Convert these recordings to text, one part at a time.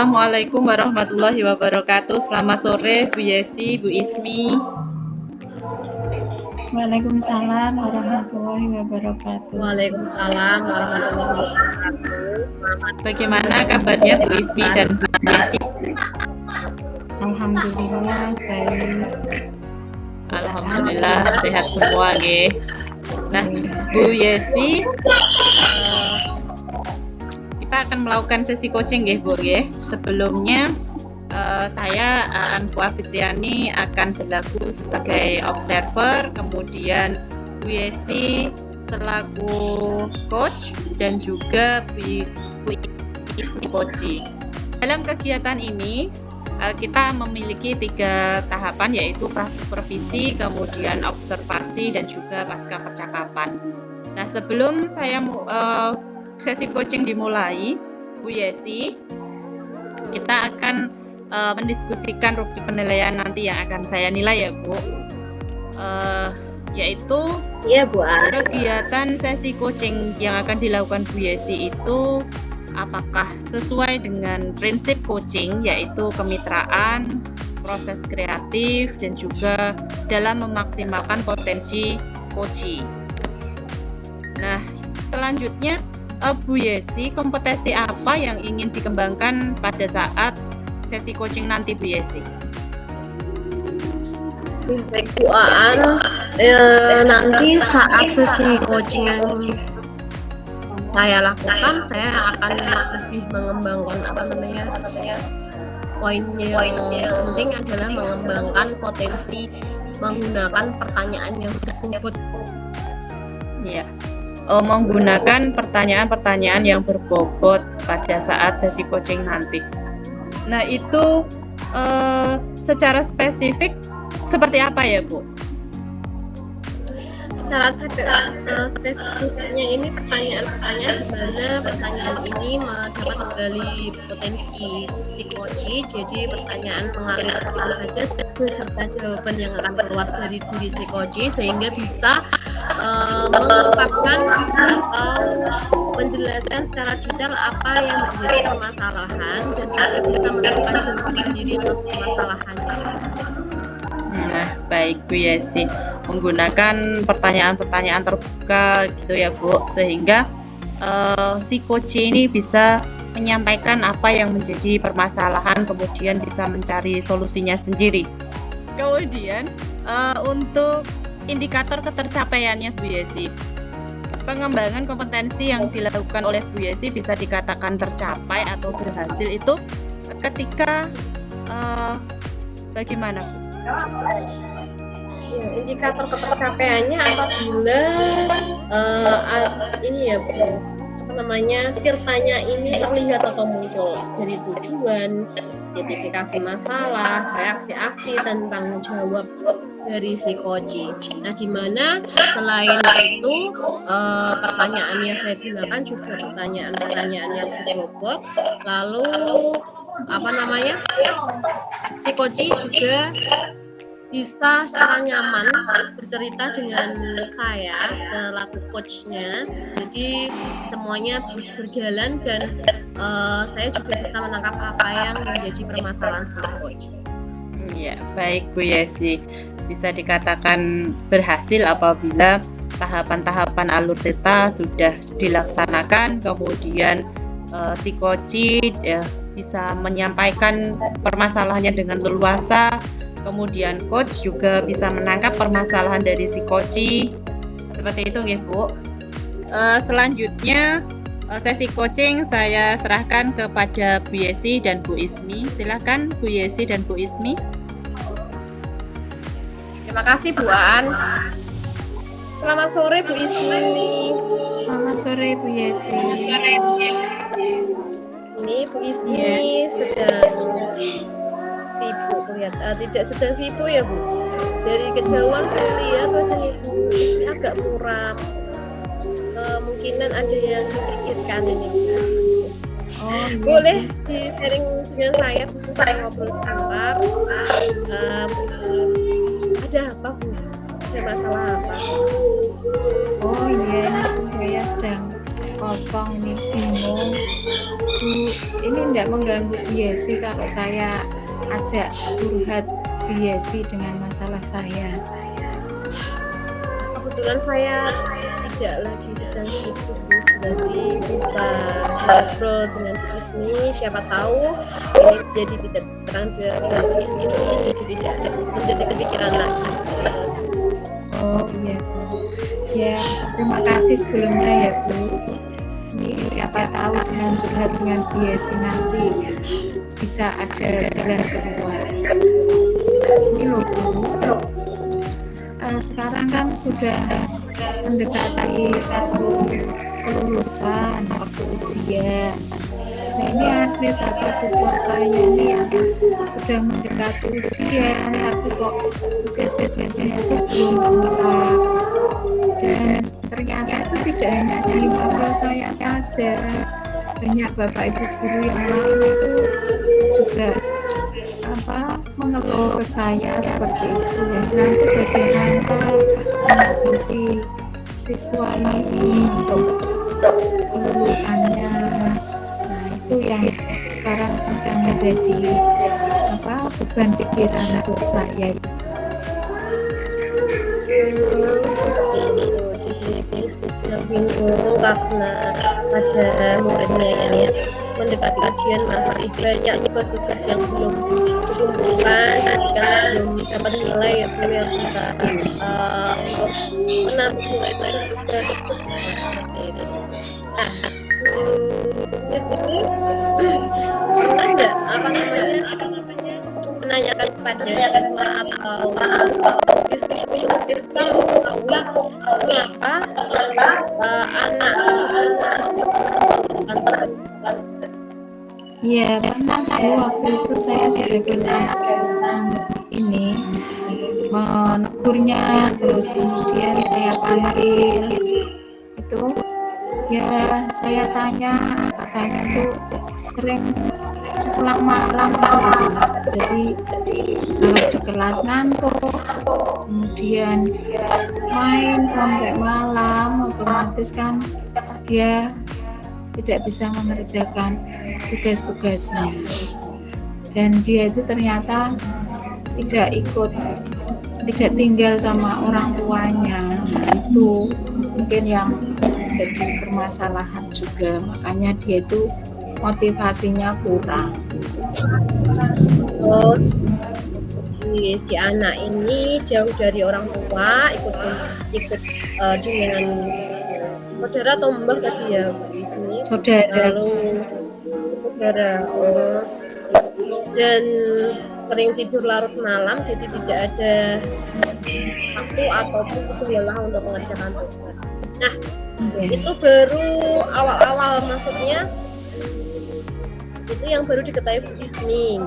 Assalamualaikum warahmatullahi wabarakatuh. Selamat sore Bu Yesi, Bu Ismi. Waalaikumsalam warahmatullahi wabarakatuh. Waalaikumsalam warahmatullahi wabarakatuh. Bagaimana kabarnya Bu Ismi dan Bu Yesi? Alhamdulillah baik. Alhamdulillah sehat semua nggih. Nah, Bu Yesi, kita akan melakukan sesi coaching nggih Bu nggih. Sebelumnya saya Anfu Afitiani akan berlaku sebagai observer, kemudian Bu Yesi selaku coach dan juga Bu Ismi coaching. Dalam kegiatan ini kita memiliki 3 tahapan, yaitu prasupervisi, kemudian observasi, dan juga pasca percakapan. Nah, sebelum saya sesi coaching dimulai, Bu Yesi, kita akan mendiskusikan rubrik penilaian nanti yang akan saya nilai ya Bu, yaitu Bu kegiatan sesi coaching yang akan dilakukan Bu Yesi itu apakah sesuai dengan prinsip coaching, yaitu kemitraan, proses kreatif, dan juga dalam memaksimalkan potensi coaching. Nah, selanjutnya Bu Yesi, kompetensi apa yang ingin dikembangkan pada saat sesi coaching nanti Bu Yesi? Baik Bu Aan, nanti saat sesi coaching yang saya lakukan, saya akan lebih mengembangkan poinnya yang penting adalah mengembangkan potensi menggunakan pertanyaan yang berbobot. Ya, menggunakan pertanyaan-pertanyaan yang berbobot pada saat sesi coaching nanti. Nah, itu secara spesifik seperti apa ya Bu? Secara spesifiknya ini pertanyaan-pertanyaan di mana pertanyaan ini dapat menggali potensi psikoci. Jadi pertanyaan mengalir kemana saja beserta jawaban yang akan keluar dari diri psikoci, sehingga bisa mengungkapkan atau menjelaskan secara detail apa yang menjadi permasalahan dan juga bisa menemukan jawaban sendiri untuk permasalahannya. Nah, baik Bu Yesi, menggunakan pertanyaan-pertanyaan terbuka gitu ya Bu, sehingga si coach ini bisa menyampaikan apa yang menjadi permasalahan, kemudian bisa mencari solusinya sendiri. Kemudian untuk indikator ketercapaiannya Bu Yesi, pengembangan kompetensi yang dilakukan oleh Bu Yesi bisa dikatakan tercapai atau berhasil itu ketika bagaimana Bu? Indikator ketercapaiannya apabila tirtanya ini terlihat atau muncul dari tujuan, identifikasi masalah, reaksi aksi, dan tanggung jawab dari si coach. Nah, di mana selain itu pertanyaan yang saya gunakan juga pertanyaan-pertanyaan yang berbobot. Lalu si coach juga bisa secara nyaman bercerita dengan saya selaku coachnya. Jadi semuanya berjalan dan saya juga bisa menangkap apa yang menjadi permasalahan si coach. Ya, baik Bu Yesi. Bisa dikatakan berhasil apabila tahapan-tahapan alur theta sudah dilaksanakan, kemudian si coach bisa menyampaikan permasalahannya dengan leluasa, kemudian coach juga bisa menangkap permasalahan dari si coach. Seperti itu nggih Bu. Selanjutnya sesi coaching saya serahkan kepada Bu Yesi dan Bu Ismi. Silakan Bu Yesi dan Bu Ismi. Terima kasih Bu Aan. Selamat sore Bu Ismi. Selamat sore Bu Yesi. Ini Bu Ismi sedang sibuk kelihatan, tidak sedang sibuk ya Bu. Dari kejauhan saya lihat wajah Ibu Ismi agak muram. Kemungkinan ada yang dipikirkan ini. Boleh di sharing dengan saya, saya ngobrol sebentar. Ada apa Bu? Ada masalah apa? Oh iya, saya sedang kosong nih, bingung Bu, ini enggak mengganggu Bu Yesi kalau saya ajak curhat Bu Yesi dengan masalah saya. Kebetulan saya tidak lagi sedang sibuk, Bu. Jadi bisa ngobrol dengan Bu Ismi. Siapa tahu ini jadi tidak terang dengan Bu Ismi, jadi tidak menjadi kepikiran lagi. Oh iya Bu. Ya, terima kasih sebelumnya ya Bu. Ini siapa tahu dengan curhat dengan Bu Yesi nanti bisa ada jalan keluar. Ini loh Bu, sekarang kan sudah mendekati waktu kelulusan, waktu ujian. Nah ini ada satu siswa saya ini yang sudah mendekati ujian, tapi kok tugas-tugasnya itu belum lengkap. Dan ternyata itu tidak hanya di lingkungan saya saja, banyak bapak ibu guru yang lain itu juga mengeluh ke saya seperti itu. Nanti bagaimana mengatasi siswa ini untuk kelulusannya. Nah itu yang sekarang sedang menjadi beban pikiran buat saya. Seperti itu. Jadi sedang bingung karena ada muridnya yang mendekati ujian, masih banyak tugas-tugas yang belum dikumpulkan dan belum dapat nilai ya Bu yang bisa untuk menampung tugas seperti itu. Nah, pernah nggak menanyakan kepada siswa atau diskusi mengapa anak tersebut. Iya pernah Bu, waktu itu saya sudah pernah menegurnya, terus kemudian saya panggil itu ya, saya tanya, katanya tuh sering pulang malam jadi kalau di kelas ngantuk, kemudian main sampai malam, otomatis kan dia tidak bisa mengerjakan tugas-tugasnya, dan dia itu ternyata tidak tinggal sama orang tuanya. Nah, itu mungkin yang jadi permasalahan juga, makanya dia itu motivasinya kurang. Oh, si anak ini jauh dari orang tua, ikut dengan saudara atau mbah tadi ya Bu Ismi? Saudara. Lalu saudara, dan sering tidur larut malam, jadi tidak ada waktu ataupun suatu lelah untuk mengerjakan tugas. Nah, itu baru awal-awal masuknya, itu yang baru diketahui Bu Ismi.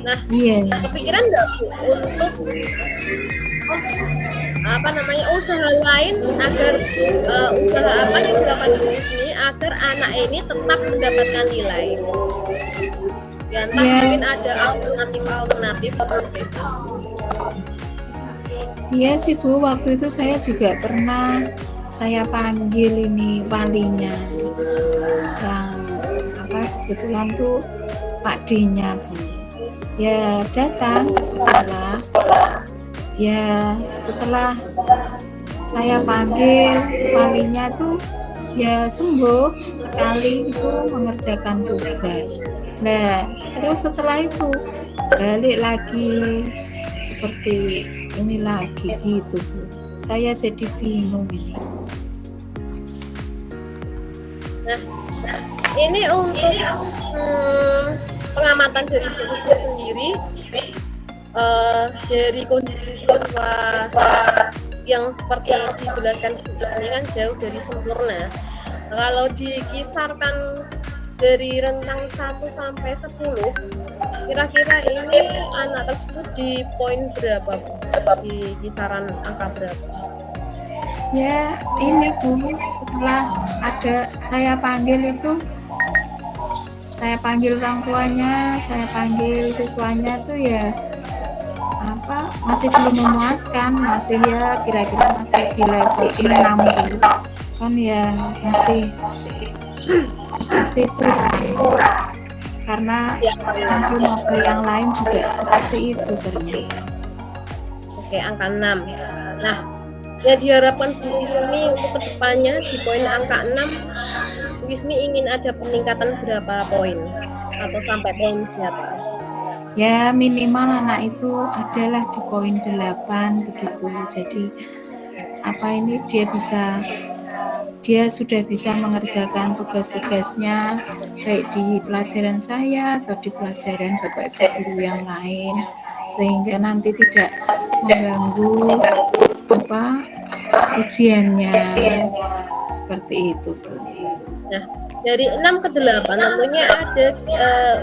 Nah, kepikiran nggak Bu untuk usaha lain agar usaha apa yang dilakukan Bu Ismi agar anak ini tetap mendapatkan nilai? Ya, entah mungkin ada alternatif seperti itu. Iya sih Bu, waktu itu saya juga pernah saya panggil ini walinya, yang kebetulan tuh Pak D-nya Bu. Ya datang ke sekolah. Ya setelah saya panggil walinya tuh ya sembuh sekali itu mengerjakan tugas. Nah terus setelah itu balik lagi seperti ini lagi gitu Bu. Saya jadi bingung ini. Nah ini untuk pengamatan dari Bu Ismi sendiri, dari kondisi siswa yang seperti dijelaskan ini kan jauh dari sempurna. Kalau dikisarkan dari rentang 1 sampai 10, kira-kira ini anak tersebut di poin berapa, di kisaran angka berapa? Ya ini Bu, setelah ada saya panggil itu, saya panggil orang tuanya, saya panggil siswanya tuh ya masih belum memuaskan, masih ya kira-kira masih di level 6 kan ya, masih masih kurang karena Ya, mungkin model yang lain juga seperti itu ternyata. oke, angka 6. Nah, yang diharapkan Bu Ismi untuk kedepannya di poin angka 6, Bu Ismi ingin ada peningkatan berapa poin? Atau sampai poin berapa? Ya minimal anak itu adalah di poin 8 begitu. Jadi apa ini dia sudah bisa mengerjakan tugas-tugasnya baik di pelajaran saya atau di pelajaran Bapak Ibu guru yang lain, sehingga nanti tidak mengganggu ujiannya seperti itu Bu. Nah, dari 6 ke 8 tentunya ada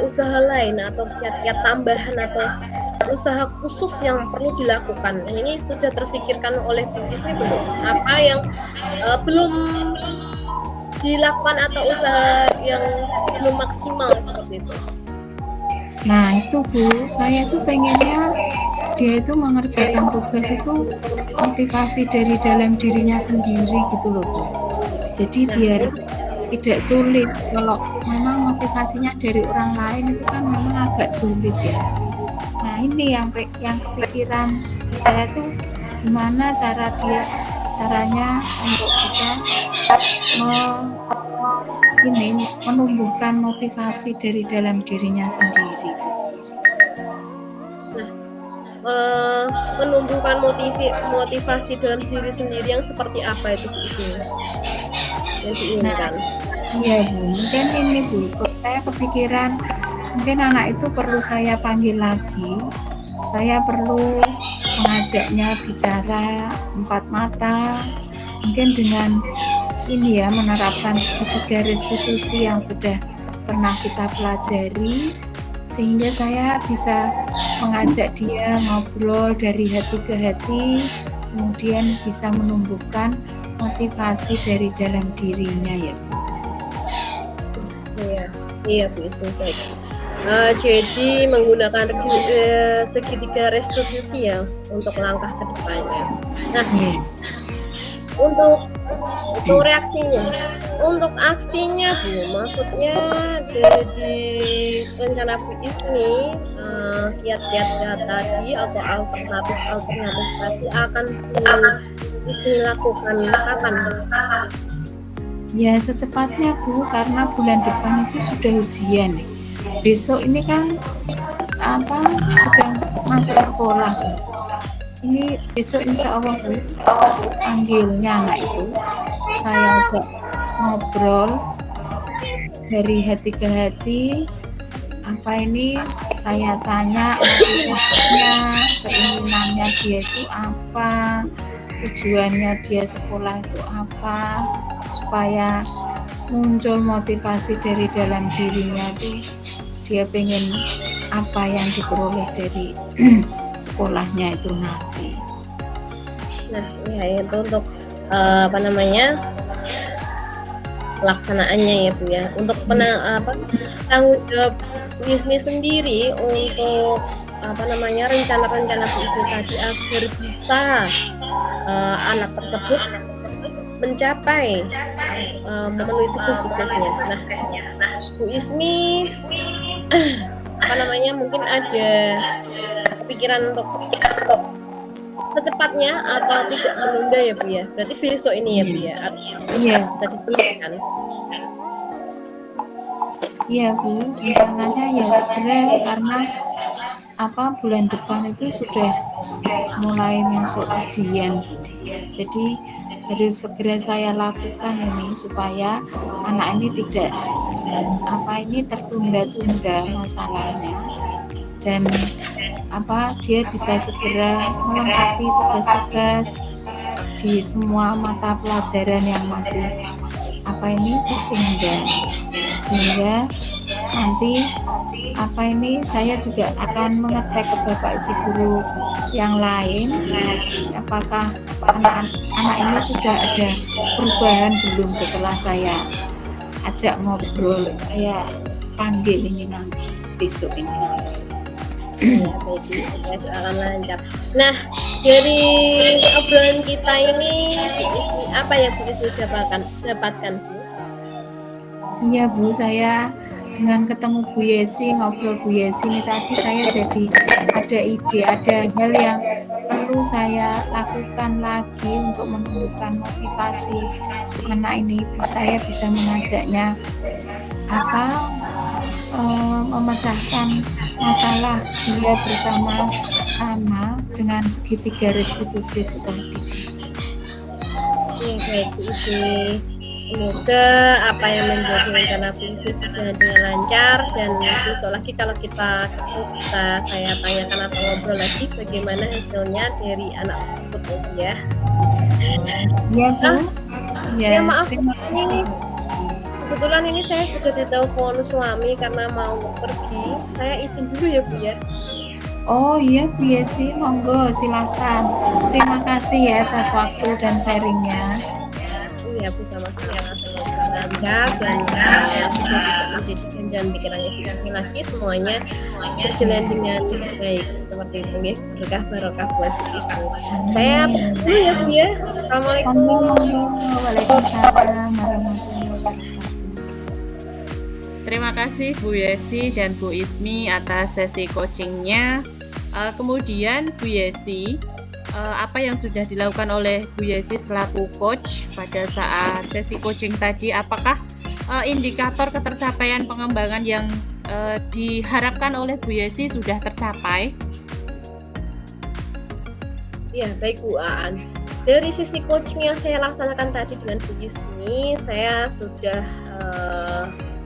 usaha lain atau kiat-kiat tambahan atau usaha khusus yang perlu dilakukan. Nah, ini sudah terfikirkan oleh Bu Ismi belum? Apa yang belum dilakukan atau usaha yang belum maksimal seperti itu? Nah itu Bu, saya tuh pengennya dia itu mengerjakan tugas itu motivasi dari dalam dirinya sendiri gitu loh Bu. Jadi biar tidak sulit. Kalau memang motivasinya dari orang lain itu kan memang agak sulit ya. Nah ini yang kepikiran saya tuh gimana caranya untuk bisa menumbuhkan motivasi dari dalam dirinya sendiri. Menumbuhkan motivasi dalam diri sendiri yang seperti apa itu Bu yang diinginkan? Iya Bu, mungkin ini Bu, kok saya kepikiran mungkin anak itu perlu saya panggil lagi, saya perlu mengajaknya bicara 4 mata, mungkin dengan ini ya menerapkan segitiga restitusi yang sudah pernah kita pelajari, sehingga saya bisa mengajak dia ngobrol dari hati ke hati, kemudian bisa menumbuhkan motivasi dari dalam dirinya ya Bu. Iya Bu Ismi, baik. Jadi menggunakan segitiga restitusi ya untuk langkah ke depannya. Nah, untuk reaksinya, untuk aksinya Bu, maksudnya di rencana Bu Ismi, kiat-kiat tadi atau alternatif tadi akan Bu Ismi lakukan kapan? Ya secepatnya Bu, karena bulan depan itu sudah ujian. Besok ini kan sudah masuk sekolah. Ini besok insya Allah Bu, panggilnya anak itu saya ajak ngobrol dari hati ke hati. Saya tanya motivasinya, keinginannya dia itu apa, tujuannya dia sekolah itu apa, supaya muncul motivasi dari dalam dirinya itu dia pengen apa yang diperoleh dari sekolahnya itu nanti. Nah, ya itu untuk pelaksanaannya ya Bu ya. Untuk tanggung jawab Bu Ismi sendiri untuk rencana-rencana Bu Ismi tadi agar bisa anak tersebut mencapai memenuhi tugas-tugasnya. Nah, Bu Ismi mungkin ada kepikiran untuk secepatnya atau tidak menunda ya Bu ya. Berarti besok ini ya Bu ya. Iya. Bisa dipilihkan. Iya Bu, rencananya ya segera karena bulan depan itu sudah mulai masuk ujian Bu. Jadi harus segera saya lakukan ini supaya anak ini tidak tertunda-tunda masalahnya, dan dia bisa segera melengkapi tugas-tugas di semua mata pelajaran yang masih tertunda, sehingga nanti saya juga akan mengecek ke Bapak Ibu guru yang lain apakah anak ini sudah ada perubahan belum setelah saya ajak ngobrol, saya panggil ini nanti besok ini. Akan lancar. Nah, dari obrolan kita ini apa ya Bu Ismi dapatkan Bu? Iya Bu, saya dengan ketemu Bu Yesi, ngobrol Bu Yesi ini tadi saya jadi ada ide, ada hal yang perlu saya lakukan lagi untuk menumbuhkan motivasi anak ini. Saya bisa mengajaknya memecahkan masalah dia bersama-sama dengan segitiga restitusi itu tadi. Iya, baik Bu Isi. Semoga apa yang menjadi rencana Bu Isi berjalan dengan lancar, dan besok lagi kalau kita ketemu bisa saya tanyakan atau ngobrol lagi bagaimana hasilnya dari anak tersebut ya. Iya Bu. Ya maaf, terima kasih. kebetulan ini saya sudah ditelepon suami karena mau pergi. Saya izin dulu ya Bu ya. Oh iya Bu Yesi, monggo silakan. Terima kasih ya atas waktu dan sharingnya. Iya Bu, sama-sama. Semoga lancar dan sudah menjadi janjian pikirannya Bu Isi lagi, semuanya berjalan dengan baik seperti itu ya. Berkah barokah buat kita. Saya dulu ya Bu ya. Assalamualaikum. Waalaikumsalam warahmatullahi wabarakatuh. Terima kasih Bu Yesi dan Bu Ismi atas sesi coachingnya. Kemudian Bu Yesi, apa yang sudah dilakukan oleh Bu Yesi selaku coach pada saat sesi coaching tadi, apakah indikator ketercapaian pengembangan yang diharapkan oleh Bu Yesi sudah tercapai? Ya, baik Bu Aan. Dari sisi coaching yang saya laksanakan tadi dengan Bu Ismi, saya sudah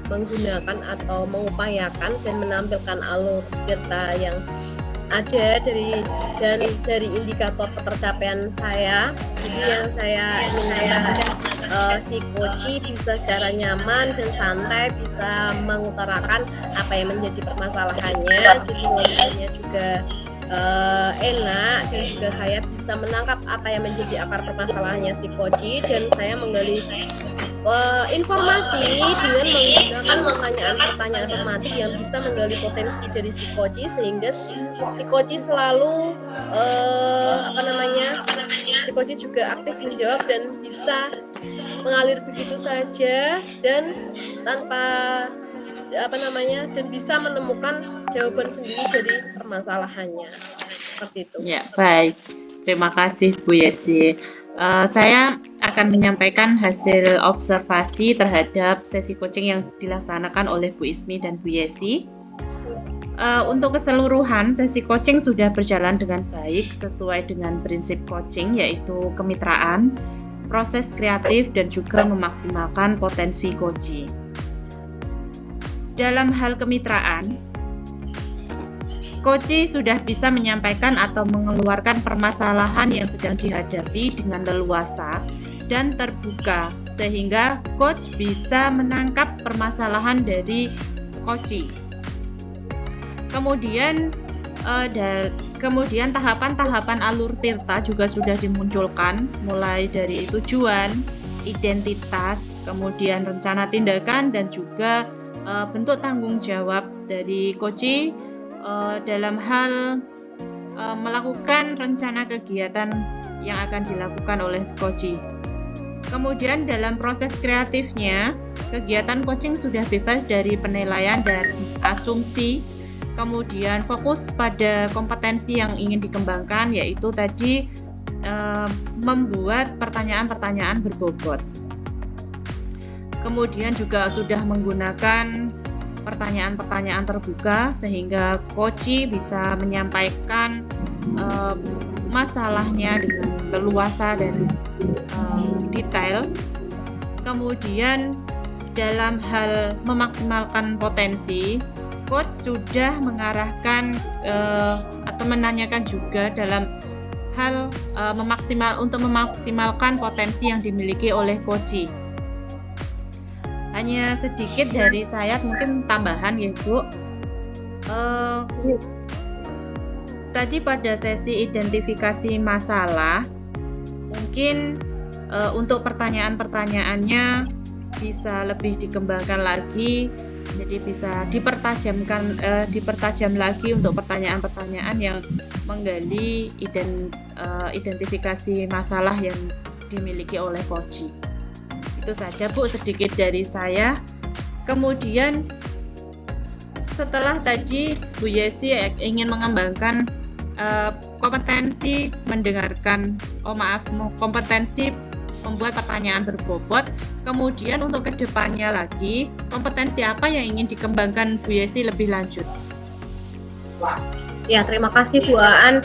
menggunakan atau mengupayakan dan menampilkan alur data yang ada dari indikator ketercapaian saya. Jadi yang saya ingin si coach bisa secara nyaman dan santai bisa mengutarakan apa yang menjadi permasalahannya. Jadi ngobrolnya juga enak, dan juga saya bisa menangkap apa yang menjadi akar permasalahannya si coach, dan saya menggali informasi dengan menggunakan pertanyaan-pertanyaan formatif yang bisa menggali potensi dari si coach, sehingga si coach selalu si coach juga aktif menjawab dan bisa mengalir begitu saja dan tanpa dan bisa menemukan jawaban sendiri dari permasalahannya. Seperti itu. Ya, baik. Terima kasih Bu Yesi. Saya akan menyampaikan hasil observasi terhadap sesi coaching yang dilaksanakan oleh Bu Ismi dan Bu Yesi. Untuk keseluruhan, sesi coaching sudah berjalan dengan baik sesuai dengan prinsip coaching, yaitu kemitraan, proses kreatif, dan juga memaksimalkan potensi coaching. Dalam hal kemitraan, coach sudah bisa menyampaikan atau mengeluarkan permasalahan yang sedang dihadapi dengan leluasa dan terbuka, sehingga coach bisa menangkap permasalahan dari coach. Kemudian tahapan-tahapan alur tirta juga sudah dimunculkan, mulai dari tujuan, identitas, kemudian rencana tindakan, dan juga bentuk tanggung jawab dari coach dalam hal melakukan rencana kegiatan yang akan dilakukan oleh coach. Kemudian dalam proses kreatifnya, kegiatan coaching sudah bebas dari penilaian dan asumsi, kemudian fokus pada kompetensi yang ingin dikembangkan, yaitu tadi membuat pertanyaan-pertanyaan berbobot. Kemudian juga sudah menggunakan pertanyaan-pertanyaan terbuka sehingga coach bisa menyampaikan masalahnya dengan leluasa dan detail. Kemudian dalam hal memaksimalkan potensi, coach sudah mengarahkan atau menanyakan juga dalam hal untuk memaksimalkan potensi yang dimiliki oleh coach. Hanya sedikit dari saya, mungkin tambahan ya Bu. Tadi pada sesi identifikasi masalah, mungkin untuk pertanyaan-pertanyaannya bisa lebih dikembangkan lagi, jadi bisa dipertajam lagi untuk pertanyaan-pertanyaan yang menggali identifikasi masalah yang dimiliki oleh coach. Itu saja Bu, sedikit dari saya. Kemudian setelah tadi Bu Yesi ingin mengembangkan kompetensi mendengarkan, kompetensi membuat pertanyaan berbobot. Kemudian untuk kedepannya lagi, kompetensi apa yang ingin dikembangkan Bu Yesi lebih lanjut? Ya, terima kasih Bu Aan,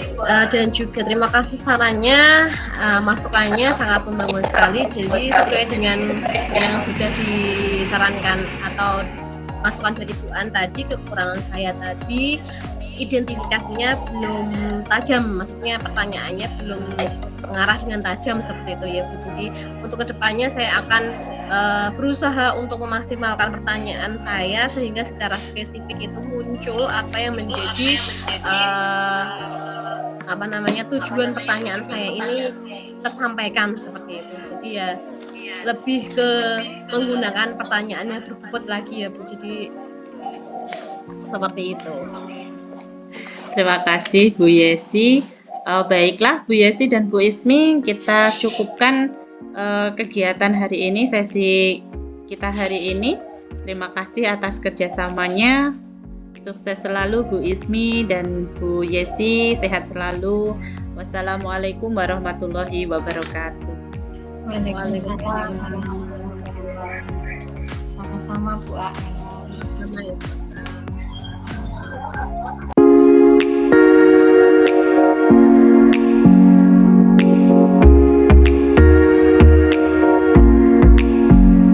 dan juga terima kasih sarannya, masukannya sangat membangun sekali. Jadi sesuai dengan yang sudah disarankan atau masukan dari Bu Aan tadi, kekurangan saya tadi, identifikasinya belum tajam, maksudnya pertanyaannya belum mengarah dengan tajam seperti itu ya Bu. Jadi untuk kedepannya saya akan berusaha untuk memaksimalkan pertanyaan saya sehingga secara spesifik itu muncul apa yang menjadi tujuan pertanyaan saya ini tersampaikan seperti itu. Jadi ya lebih ke menggunakan pertanyaan yang berbobot lagi ya Bu. Jadi seperti itu. Terima kasih Bu Yesi. Baiklah Bu Yesi dan Bu Ismi, kita cukupkan kegiatan hari ini, sesi kita hari ini. Terima kasih atas kerjasamanya. Sukses selalu Bu Ismi dan Bu Yesi, sehat selalu. Wassalamualaikum warahmatullahi wabarakatuh. Waalaikumsalam. Sama-sama Bu Aan. Sama ya.